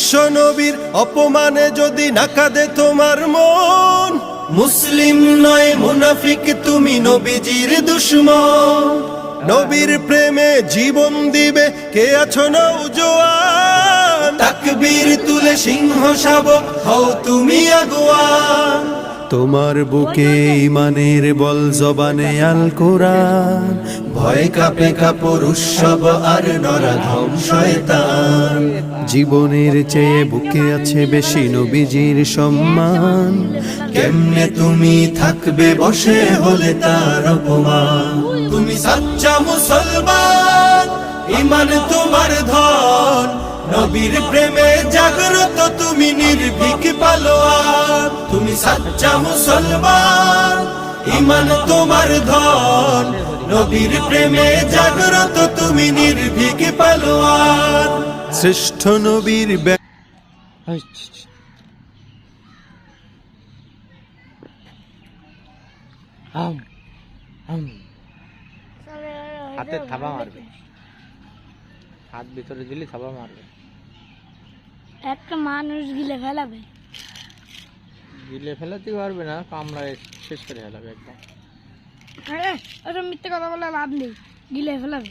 বিশ্ব নবীর অপমানে যদি না কাঁদে তোমার মন, মুসলিম নয় মুনাফিক তুমি নবীজির দুশমন। নবীর প্রেমে জীবন দিবে কে আছো নওজোয়ান, তাকবীর তুলে সিংহ শাবক হও তুমি আগুয়ান। তোমার বুকে ঈমানের বল জবানে আল কোরআন, ভয় কাঁপে কাপড় উৎসব আর নরাধম শয়তান। জীবনের চেয়ে বুকে আছে বেশি নবীজির সম্মান, কেমনে তুমি থাকবে বসে হলে তার অপমান। তুমি সাচ্চা মুসলমান, ঈমান তোমার ধন, নবীর প্রেমে জাগ্রত তুমি নির্ভীক পালোয়ান। তুমি সাচ্চা মুসলমান, ঈমান তোমার ধন, নবীর প্রেমে জাগ্রত তুমি নির্ভীক পালোয়ান। শ্রেষ্ঠ নবীর হাতে থাবা মারবে, হাত ভিতরে দিলে থাবা মারবে। একটা মানুষ গিলে ফেলাবে, গিলে ফেলাতে পারবে না, কামড়ায় শেষ করে ফেলাবে একদম। ওটা মিথ্যে কথা বলে লাভ নেই, গিলে ফেলাবে।